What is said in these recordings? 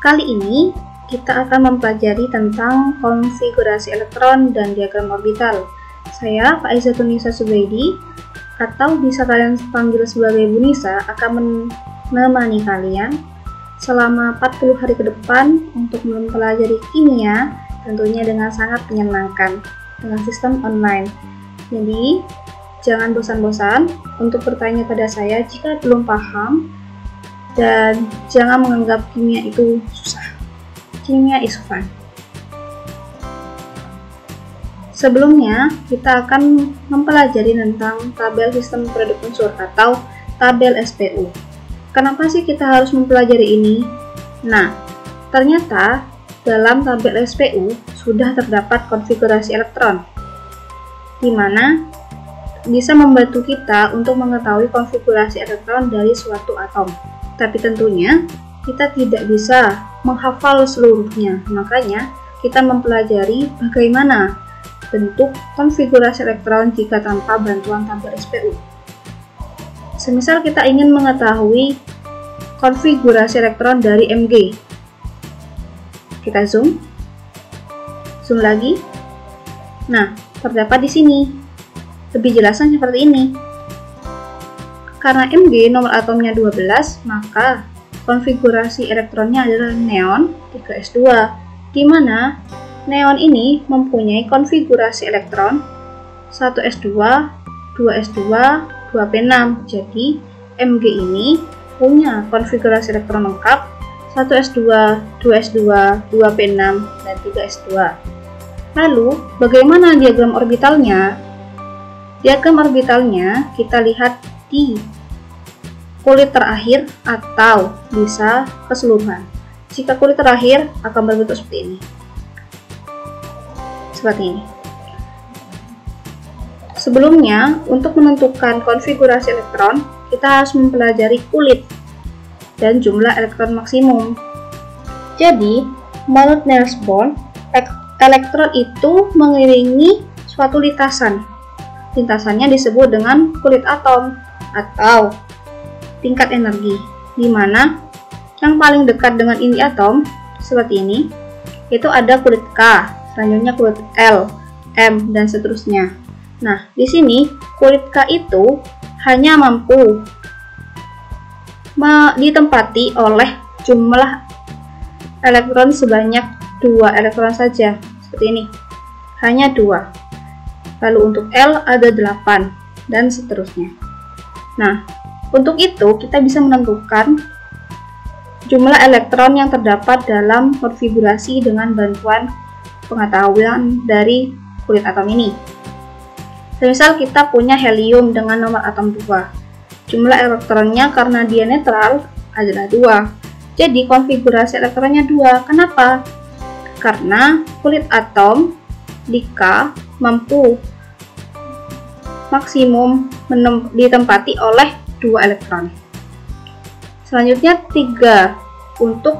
Kali ini kita akan mempelajari tentang konfigurasi elektron dan diagram orbital. Saya, Pak Izzatun Nisa Subaidi, atau bisa kalian panggil sebagai Bu Nisa, akan menemani kalian selama 40 hari ke depan untuk mempelajari kimia, tentunya dengan sangat menyenangkan dengan sistem online. Jadi, jangan bosan-bosan untuk bertanya pada saya jika belum paham, dan jangan menganggap kimia itu susah. Kimia is fun. Sebelumnya, kita akan mempelajari tentang tabel sistem produk unsur atau tabel SPU. Kenapa sih kita harus mempelajari ini? Nah, ternyata dalam tabel SPU sudah terdapat konfigurasi elektron, di mana bisa membantu kita untuk mengetahui konfigurasi elektron dari suatu atom. Tapi tentunya kita tidak bisa menghafal seluruhnya, makanya kita mempelajari bagaimana bentuk konfigurasi elektron jika tanpa bantuan tabel SPU. Semisal kita ingin mengetahui konfigurasi elektron dari Mg, kita zoom lagi. Nah, terdapat di sini. Lebih jelasnya seperti ini. Karena Mg nomor atomnya 12, maka konfigurasi elektronnya adalah neon 3s2, di mana neon ini mempunyai konfigurasi elektron 1s2, 2s2, 2p6. Jadi Mg ini punya konfigurasi elektron lengkap 1s2, 2s2, 2p6, dan 3s2. Lalu, bagaimana diagram orbitalnya? Diagram orbitalnya kita lihat di kulit terakhir atau bisa keseluruhan. Jika kulit terakhir akan berbentuk seperti ini. Sebelumnya, untuk menentukan konfigurasi elektron, kita harus mempelajari kulit dan jumlah elektron maksimum. Jadi, menurut Niels Bohr, elektron itu mengiringi suatu lintasan. Lintasannya disebut dengan kulit atom atau tingkat energi, di mana yang paling dekat dengan inti atom seperti ini itu ada kulit K, selanjutnya kulit L, M, dan seterusnya. Nah, di sini kulit K itu hanya mampu ditempati oleh jumlah elektron sebanyak 2 elektron saja, seperti ini, hanya 2. Lalu untuk L ada 8, dan seterusnya. Nah, untuk itu kita bisa menentukan jumlah elektron yang terdapat dalam konfigurasi dengan bantuan pengetahuan dari kulit atom ini. Semisal kita punya helium dengan nomor atom 2. Jumlah elektronnya karena dia netral adalah 2. Jadi konfigurasi elektronnya 2. Kenapa? Karena kulit atom di K mampu maksimum ditempati oleh 2 elektron. Selanjutnya 3 untuk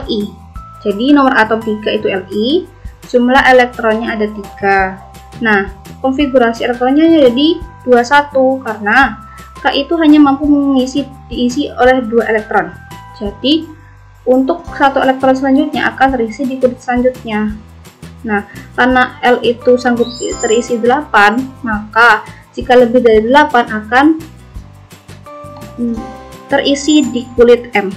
Li. Jadi nomor atom 3 itu Li, jumlah elektronnya ada 3. Nah, konfigurasi elektronnya jadi 21 karena K itu hanya mampu diisi oleh 2 elektron. Jadi untuk 1 elektron selanjutnya akan terisi di kulit selanjutnya. Nah, karena L itu sanggup terisi 8, maka jika lebih dari 8 akan terisi di kulit M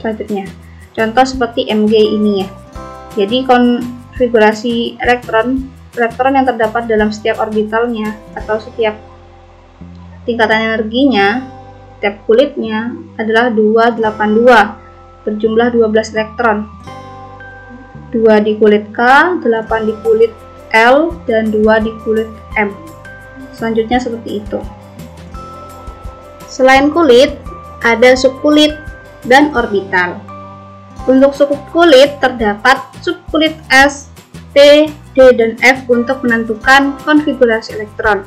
selanjutnya. Contoh seperti Mg ini ya. Jadi konfigurasi elektron yang terdapat dalam setiap orbitalnya atau setiap tingkatan energinya, setiap kulitnya adalah 282 berjumlah 12 elektron. 2 di kulit K, 8 di kulit L, dan 2 di kulit M. Selanjutnya seperti itu. Selain kulit, ada subkulit dan orbital. Untuk subkulit terdapat subkulit S, P, D, dan F untuk menentukan konfigurasi elektron,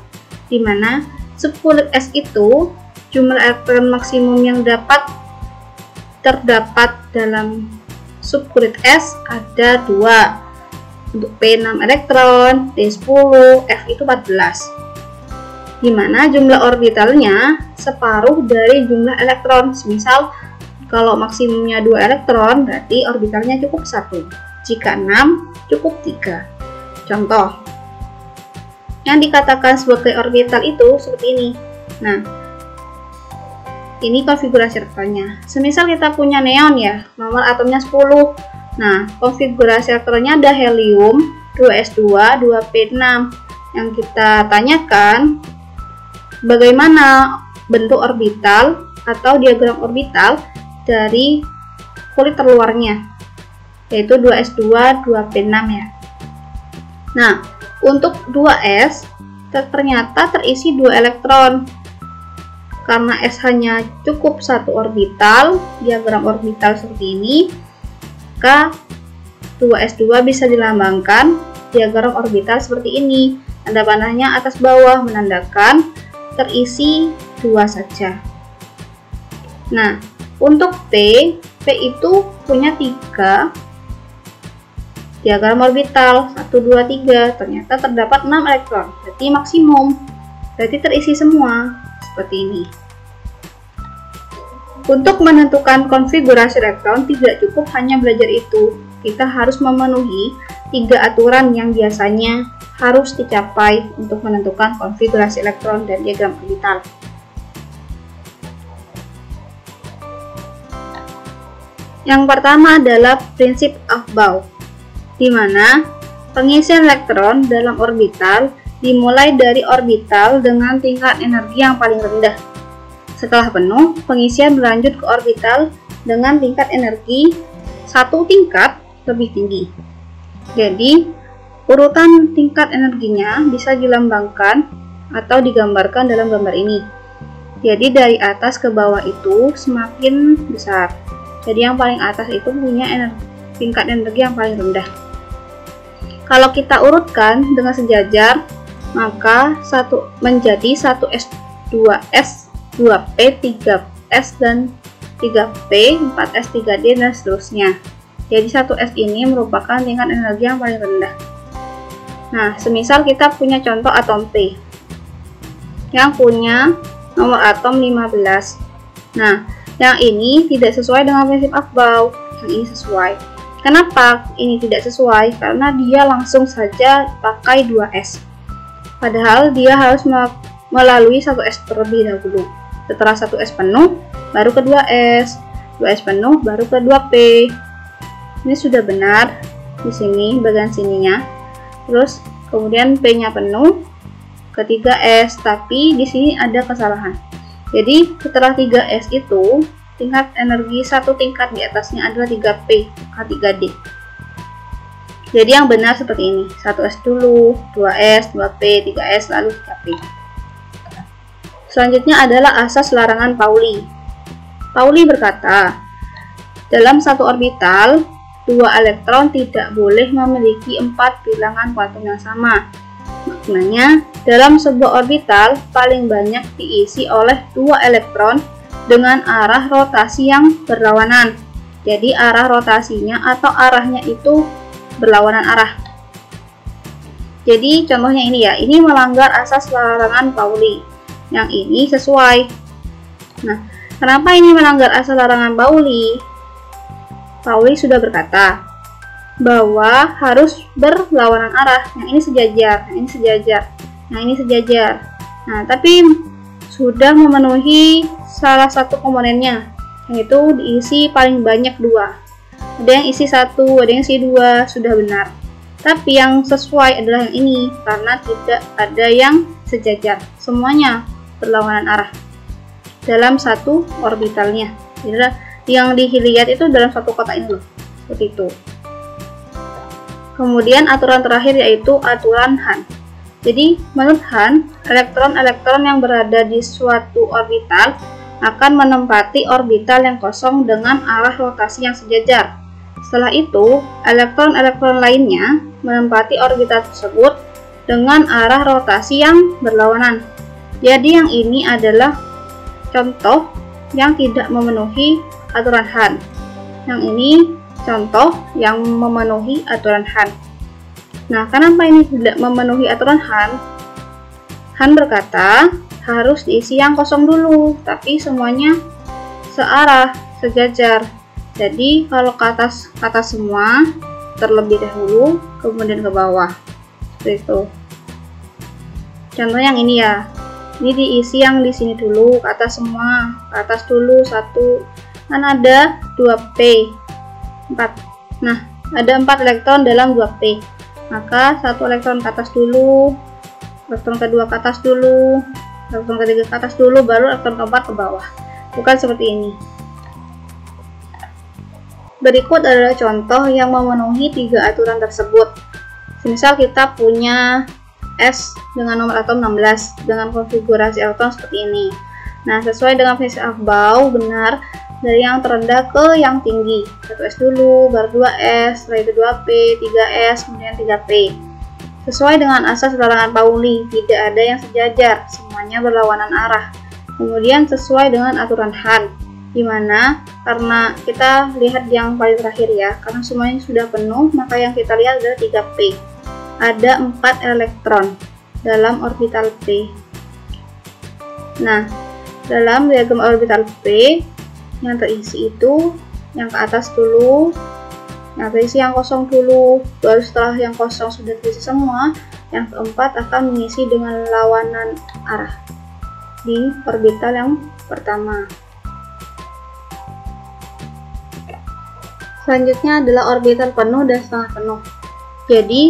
di mana subkulit S itu jumlah elektron maksimum yang terdapat dalam subkulit S ada 2. Untuk P6 elektron, D10, F itu 14. Di mana jumlah orbitalnya separuh dari jumlah elektron. Misal Kalau maksimumnya 2 elektron, berarti orbitalnya cukup 1. Jika 6, cukup 3. Contoh, yang dikatakan sebagai orbital itu seperti ini. Nah, ini konfigurasi elektronnya. Semisal kita punya neon ya, nomor atomnya 10. Nah, konfigurasi elektronnya ada helium, 2s2, 2p6. Yang kita tanyakan, bagaimana bentuk orbital atau diagram orbital dari kulit terluarnya, yaitu 2s2, 2p6 ya. Nah, untuk 2s ternyata terisi 2 elektron. Karena S hanya cukup 1 orbital, diagram orbital seperti ini, maka 2s2 bisa dilambangkan diagram orbital seperti ini. Tanda panahnya atas bawah menandakan terisi 2 saja. Nah, untuk P itu punya 3 diagram orbital 1, 2, 3. Ternyata terdapat 6 elektron, berarti maksimum, berarti terisi semua seperti ini. Untuk menentukan konfigurasi elektron tidak cukup hanya belajar itu, kita harus memenuhi 3 aturan yang biasanya harus dicapai untuk menentukan konfigurasi elektron dan diagram orbital. Yang pertama adalah prinsip Aufbau, di mana pengisian elektron dalam orbital dimulai dari orbital dengan tingkat energi yang paling rendah. Setelah penuh, pengisian berlanjut ke orbital dengan tingkat energi 1 tingkat lebih tinggi. Jadi, urutan tingkat energinya bisa dilambangkan atau digambarkan dalam gambar ini. Jadi, dari atas ke bawah itu semakin besar. Jadi, yang paling atas itu punya tingkat energi yang paling rendah. Kalau kita urutkan dengan sejajar, maka menjadi 1s, 2s, 2p, 3s, dan 3p, 4s, 3d, dan seterusnya. Jadi 1s ini merupakan tingkat energi yang paling rendah. Nah, semisal kita punya contoh atom P yang punya nomor atom 15. Nah, yang ini tidak sesuai dengan prinsip Aufbau, yang ini sesuai. Kenapa ini tidak sesuai? Karena dia langsung saja pakai 2s. Padahal dia harus melalui 1s terlebih dahulu. Setelah 1s penuh, baru ke 2s. 2s penuh, baru ke 2p. Ini sudah benar di sini bagian sininya. Terus kemudian p-nya penuh ke 3s, tapi di sini ada kesalahan. Jadi setelah 3s itu tingkat energi 1 tingkat di atasnya adalah 3p, K3d. Jadi yang benar seperti ini, 1s dulu, 2s, 2p, 3s, lalu 3p. Selanjutnya adalah asas larangan Pauli. Pauli berkata, dalam satu orbital, 2 elektron tidak boleh memiliki 4 bilangan kuantum yang sama. Maknanya, dalam sebuah orbital paling banyak diisi oleh 2 elektron dengan arah rotasi yang berlawanan. Jadi arah rotasinya atau arahnya itu berlawanan arah. Jadi contohnya ini ya, ini melanggar asas larangan Pauli. Yang ini sesuai. Nah, kenapa ini melanggar asas larangan Pauli? Pauli sudah berkata bahwa harus berlawanan arah. Yang ini sejajar, yang ini sejajar, yang ini sejajar. Nah, tapi sudah memenuhi salah satu komponennya, yaitu diisi paling banyak 2. Ada yang isi 1, ada yang isi 2, sudah benar. Tapi yang sesuai adalah yang ini, karena tidak ada yang sejajar. Semuanya berlawanan arah dalam satu orbitalnya. Jadi yang dilihat itu dalam satu kotak ini loh, seperti itu. Kemudian aturan terakhir yaitu aturan Hahn. Jadi menurut Hahn, elektron-elektron yang berada di suatu orbital akan menempati orbital yang kosong dengan arah rotasi yang sejajar. Setelah itu, elektron-elektron lainnya menempati orbital tersebut dengan arah rotasi yang berlawanan. Jadi yang ini adalah contoh yang tidak memenuhi aturan Hahn. Yang ini contoh yang memenuhi aturan Hahn. Nah, kenapa ini tidak memenuhi aturan Hahn? Hahn berkata harus diisi yang kosong dulu, tapi semuanya searah, sejajar. Jadi kalau ke atas semua terlebih dahulu, kemudian ke bawah, seperti itu. Contoh yang ini ya, ini diisi yang di sini dulu, ke atas semua, ke atas dulu satu, kan ada 2p 4. Nah, ada 4 elektron dalam 2p, maka satu elektron ke atas dulu, elektron kedua ke atas dulu, elektron ketiga ke atas dulu, baru elektron keempat ke bawah, bukan seperti ini. Berikut adalah contoh yang memenuhi 3 aturan tersebut. Misal kita punya S dengan nomor atom 16 dengan konfigurasi elektron seperti ini. Nah, sesuai dengan prinsip Aufbau, benar dari yang terendah ke yang tinggi. 1S dulu, baru 2S, setelah itu 2P, 3S, kemudian 3P. Sesuai dengan asas larangan Pauli, tidak ada yang sejajar, semuanya berlawanan arah. Kemudian sesuai dengan aturan Hahn, dimana karena kita lihat yang paling terakhir ya, karena semuanya sudah penuh, maka yang kita lihat adalah 3P. Ada 4 elektron dalam orbital P. Nah, dalam diagram orbital P, yang terisi itu yang ke atas dulu, yang terisi yang kosong dulu, baru setelah yang kosong sudah terisi semua, yang keempat akan mengisi dengan lawanan arah di orbital yang pertama. Selanjutnya adalah orbital penuh dan setengah penuh. Jadi,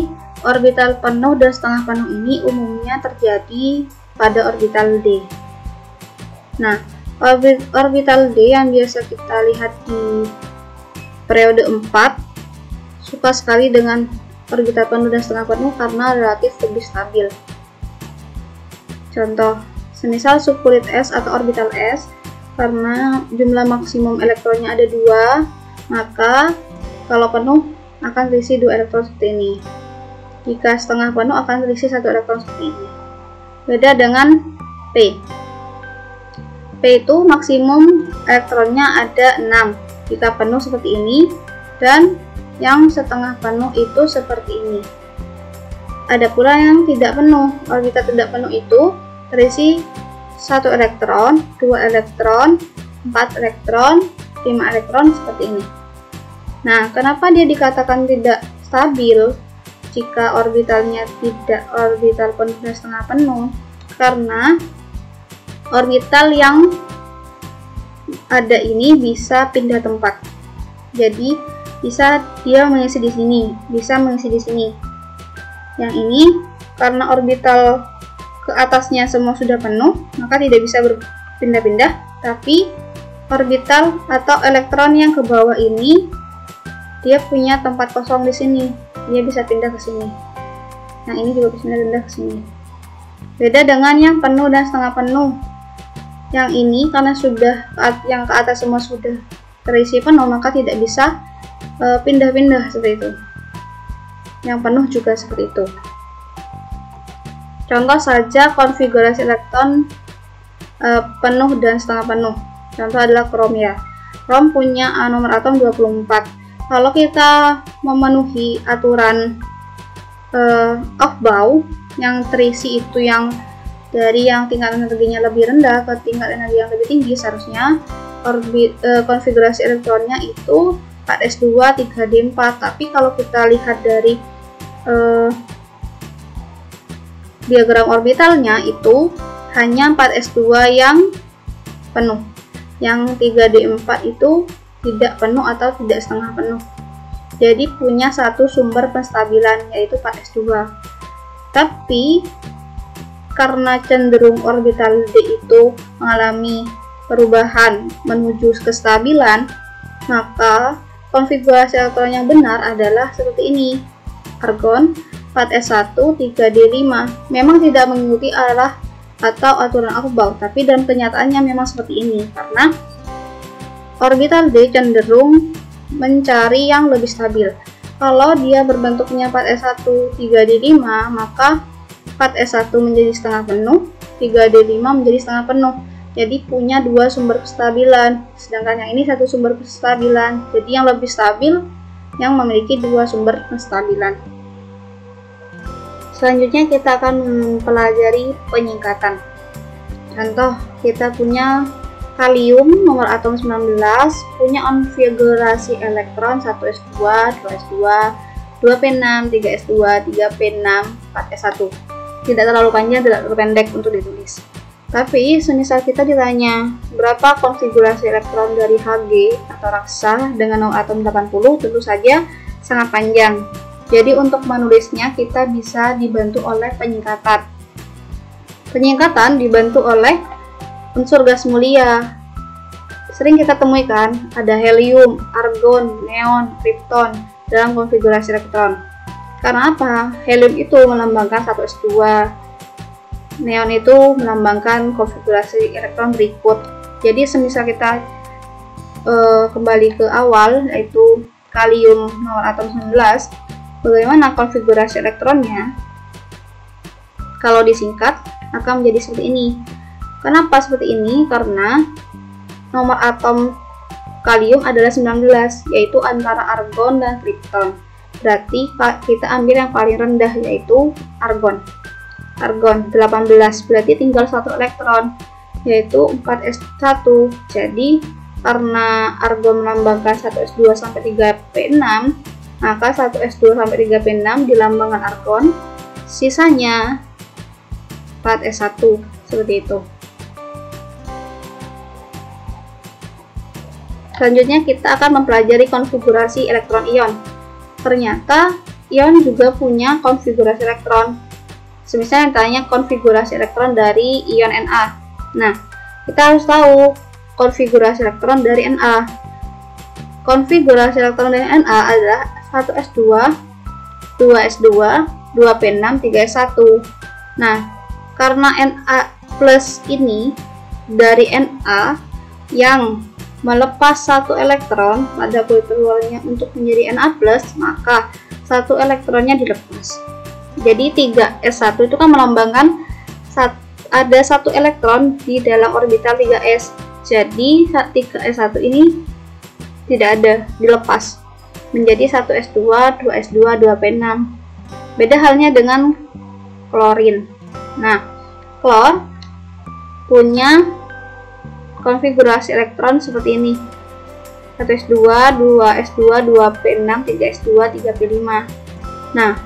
orbital penuh dan setengah penuh ini umumnya terjadi pada orbital D. Nah, orbital D yang biasa kita lihat di periode 4 suka sekali dengan orbital penuh dan setengah penuh karena relatif lebih stabil. Contoh, semisal subkulit S atau orbital S, karena jumlah maksimum elektronnya ada 2, maka kalau penuh akan terisi 2 elektron seperti ini. Jika setengah penuh akan terisi 1 elektron seperti ini. Beda dengan P. P itu maksimum elektronnya ada 6 jika penuh seperti ini, dan yang setengah penuh itu seperti ini. Ada pula yang tidak penuh. Orbital tidak penuh itu terisi 1 elektron, 2 elektron, 4 elektron, 5 elektron seperti ini. Nah, kenapa dia dikatakan tidak stabil jika orbitalnya tidak orbital penuh dan setengah penuh? Karena orbital yang ada ini bisa pindah tempat. Jadi, bisa dia mengisi di sini, bisa mengisi di sini. Yang ini karena orbital ke atasnya semua sudah penuh, maka tidak bisa berpindah-pindah, tapi orbital atau elektron yang ke bawah ini dia punya tempat kosong di sini, dia bisa pindah ke sini. Yang ini juga bisa pindah ke sini. Beda dengan yang penuh dan setengah penuh. Yang ini karena sudah yang ke atas semua sudah terisi penuh, maka tidak bisa pindah-pindah seperti itu. Yang penuh juga seperti itu. Contoh saja konfigurasi elektron penuh dan setengah penuh. Contoh adalah krom ya. Krom punya nomor atom 24. Kalau kita memenuhi aturan Aufbau, yang terisi itu yang dari yang tingkat energinya lebih rendah ke tingkat energi yang lebih tinggi, seharusnya konfigurasi elektronnya itu 4s2, 3d4. Tapi kalau kita lihat dari diagram orbitalnya itu hanya 4s2 yang penuh, yang 3d4 itu tidak penuh atau tidak setengah penuh. Jadi punya satu sumber penstabilan, yaitu 4s2. Tapi karena cenderung orbital D itu mengalami perubahan menuju kestabilan, maka konfigurasi elektron yang benar adalah seperti ini. Argon 4s1, 3d5. Memang tidak mengikuti arah atau aturan Aufbau, tapi dalam kenyataannya memang seperti ini karena orbital D cenderung mencari yang lebih stabil. Kalau dia berbentuknya 4s1, 3d5, maka 4s1 menjadi setengah penuh, 3d5 menjadi setengah penuh. Jadi punya 2 sumber kestabilan, sedangkan yang ini 1 sumber kestabilan. Jadi yang lebih stabil yang memiliki 2 sumber kestabilan. Selanjutnya kita akan mempelajari penyingkatan. Contoh, kita punya kalium nomor atom 19 punya konfigurasi elektron 1s2, 2s2, 2p6, 3s2, 3p6, 4s1. Tidak terlalu panjang, tidak terlalu pendek untuk ditulis. Tapi semisal kita ditanya berapa konfigurasi elektron dari Hg atau raksa dengan nomor atom 80, tentu saja sangat panjang. Jadi untuk menulisnya kita bisa dibantu oleh penyingkatan. Penyingkatan dibantu oleh unsur gas mulia. Sering kita temui kan, ada helium, argon, neon, kripton dalam konfigurasi elektron. Karena apa? Helium itu melambangkan 1s2, neon itu melambangkan konfigurasi elektron berikut. Jadi semisal kita kembali ke awal, yaitu kalium nomor atom 19, bagaimana konfigurasi elektronnya? Kalau disingkat akan menjadi seperti ini. Kenapa seperti ini? Karena nomor atom kalium adalah 19, yaitu antara argon dan kripton. Berarti kita ambil yang paling rendah, yaitu argon. Argon 18, berarti tinggal satu elektron, yaitu 4s1. Jadi karena argon melambangkan 1s2 sampai 3p6, maka 1s2 sampai 3p6 dilambangkan argon, sisanya 4s1, seperti itu. Selanjutnya kita akan mempelajari konfigurasi elektron ion. Ternyata ion juga punya konfigurasi elektron. Semisal yang tanya konfigurasi elektron dari ion Na. Nah, kita harus tahu konfigurasi elektron dari Na. Konfigurasi elektron dari Na adalah 1s2, 2s2, 2p6, 3s1. Nah, karena Na plus ini dari Na yang melepas satu elektron pada kulit luarnya untuk menjadi Na+, maka satu elektronnya dilepas. Jadi 3s1 itu kan melambangkan ada satu elektron di dalam orbital 3s. Jadi 3s1 ini tidak ada, dilepas menjadi 1s2, 2s2, 2p6. Beda halnya dengan klorin. Nah, klor punya konfigurasi elektron seperti ini: 1s2, 2s2, 2p6, 3s2, 3p5. Nah,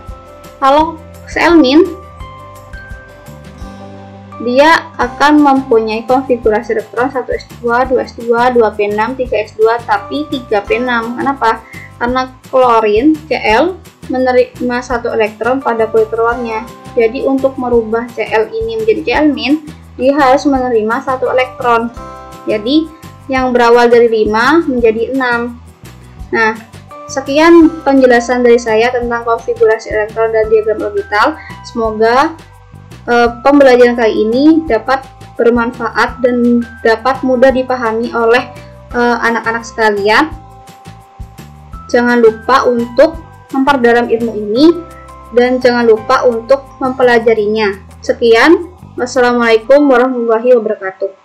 kalau Cl-, dia akan mempunyai konfigurasi elektron 1s2, 2s2, 2p6, 3s2, tapi 3p6. Kenapa? Karena klorin Cl menerima satu elektron pada kulit luarnya. Jadi untuk merubah Cl ini menjadi Cl-, dia harus menerima satu elektron. Jadi yang berawal dari 5 menjadi 6. Nah, sekian penjelasan dari saya tentang konfigurasi elektron dan diagram orbital. Semoga pembelajaran kali ini dapat bermanfaat dan dapat mudah dipahami oleh anak-anak sekalian. Jangan lupa untuk memperdalam ilmu ini dan jangan lupa untuk mempelajarinya. Sekian, wassalamualaikum warahmatullahi wabarakatuh.